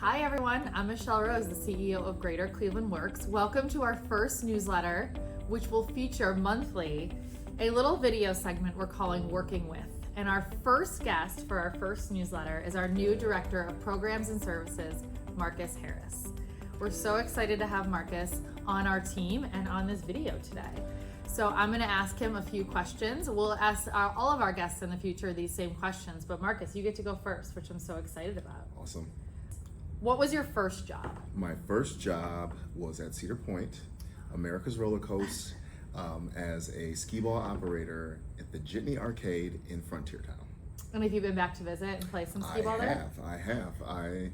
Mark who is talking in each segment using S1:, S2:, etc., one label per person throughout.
S1: Hi everyone, I'm Michelle Rose, the CEO of Greater Cleveland Works. Welcome to our first newsletter, which will feature monthly a little video segment we're calling Working With. And our first guest for our first newsletter is our new Director of Programs and Services, Marcus Harris. We're so excited to have Marcus on our team and on this video today. So I'm going to ask him a few questions. We'll ask all of our guests in the future these same questions, but Marcus, you get to go first, which I'm so excited about.
S2: Awesome.
S1: What was your first job?
S2: My first job was at Cedar Point, America's Roller Coaster, as a skee ball operator at the Jitney Arcade in Frontier Town.
S1: And have you been back to visit and play some skee ball there?
S2: I have. I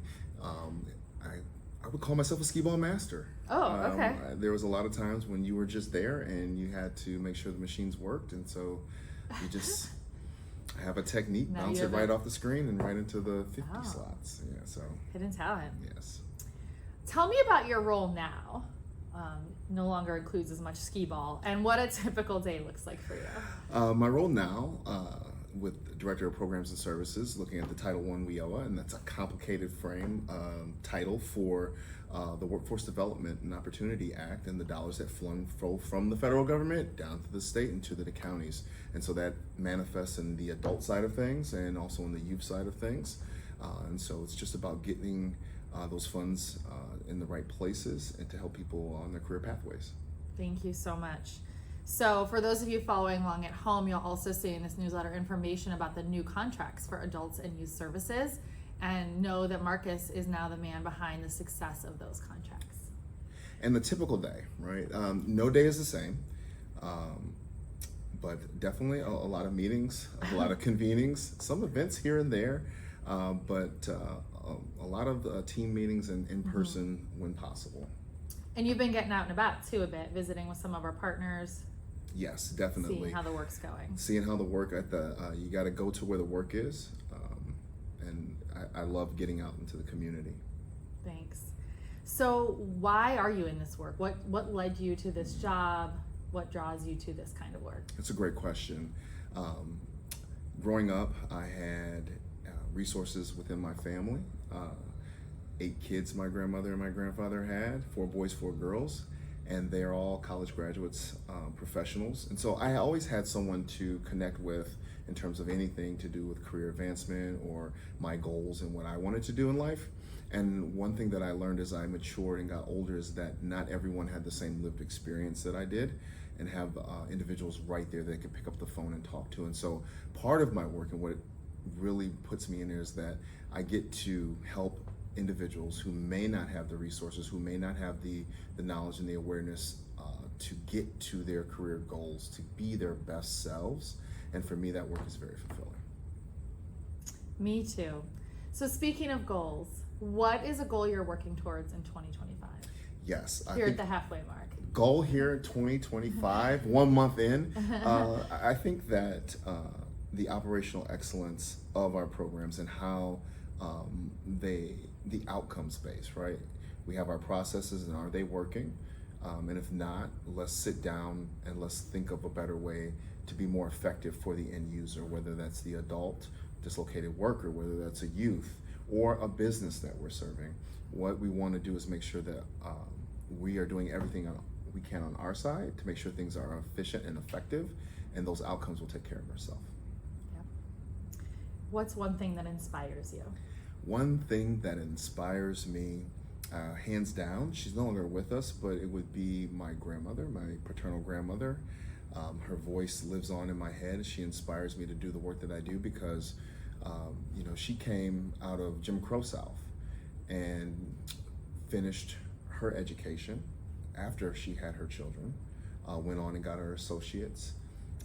S2: would call myself a skee ball master.
S1: Oh, okay.
S2: There was a lot of times when you were just there and you had to make sure the machines worked, and so you just have a technique,
S1: Now
S2: bounce
S1: you
S2: it
S1: have
S2: right off the screen and right into the 50
S1: Oh.
S2: slots. Yeah, so
S1: Hidden talent.
S2: yes.
S1: Tell me about your role now. No longer includes as much skee ball, and what a typical day looks like for you.
S2: My role now with Director of Programs and Services, looking at the Title I WIOA, and that's a complicated frame title for the Workforce Development and Opportunity Act and the dollars that flow from the federal government down to the state and to the counties. And so that manifests in the adult side of things and also in the youth side of things. And so it's just about getting those funds in the right places and to help people on their career pathways.
S1: Thank you so much. So for those of you following along at home, you'll also see in this newsletter information about the new contracts for adults and youth services, and know that Marcus is now the man behind the success of those contracts.
S2: And the typical day, right? No day is the same, but definitely a lot of meetings, a lot of convenings, some events here and there, but a lot of team meetings and in person when possible.
S1: And you've been getting out and about too a bit, visiting with some of our partners,
S2: Yes, definitely.
S1: seeing how the work's going.
S2: Seeing how the work at the you got to go to where the work is, and I love getting out into the community.
S1: Thanks. So why are you in this work? What led you to this job? What draws you to this kind of work?
S2: It's a great question. Growing up, I had resources within my family. 8 kids my grandmother and my grandfather had, 4 boys, 4 girls, and they're all college graduates, professionals. And so I always had someone to connect with in terms of anything to do with career advancement or my goals and what I wanted to do in life. And one thing that I learned as I matured and got older is that not everyone had the same lived experience that I did, and have individuals right there that they could pick up the phone and talk to. And so part of my work and what it really puts me in there is that I get to help individuals who may not have the resources, who may not have the knowledge and the awareness to get to their career goals, to be their best selves. And for me, that work is very fulfilling.
S1: Me too. So speaking of goals, what is a goal you're working towards in 2025?
S2: Yes.
S1: Here at the halfway mark.
S2: Goal here in 2025, 1 month in, I think that the operational excellence of our programs and how the outcomes based, right? We have our processes, and are they working? And if not, let's sit down and let's think of a better way to be more effective for the end user, whether that's the adult dislocated worker, whether that's a youth or a business that we're serving. What we want to do is make sure that we are doing everything we can on our side to make sure things are efficient and effective, and those outcomes will take care of themselves.
S1: What's one thing that inspires you?
S2: One thing that inspires me, hands down, she's no longer with us, but it would be my grandmother, my paternal grandmother. Her voice lives on in my head. She inspires me to do the work that I do because, she came out of Jim Crow South and finished her education after she had her children, went on and got her associates.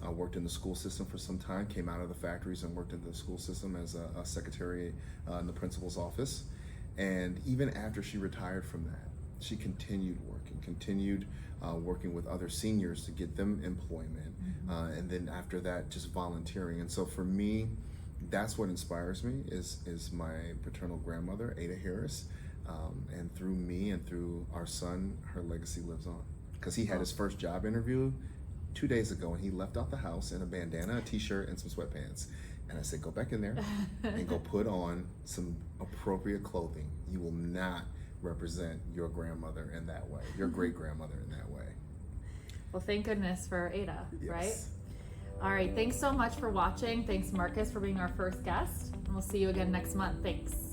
S2: Worked in the school system for some time, came out of the factories and worked in the school system as a secretary in the principal's office. And even after she retired from that, she continued working with other seniors to get them employment. And then after that, just volunteering. And so for me, that's what inspires me is my paternal grandmother, Ada Harris. And through me and through our son, her legacy lives on. Because he had his first job interview 2 days ago, and he left out the house in a bandana, a t-shirt, and some sweatpants. And I said, go back in there and go put on some appropriate clothing. You will not represent your grandmother in that way, your great grandmother in that way.
S1: Well, thank goodness for Ada,
S2: Yes.
S1: right? All right, thanks so much for watching. Thanks, Marcus, for being our first guest. And we'll see you again next month. Thanks.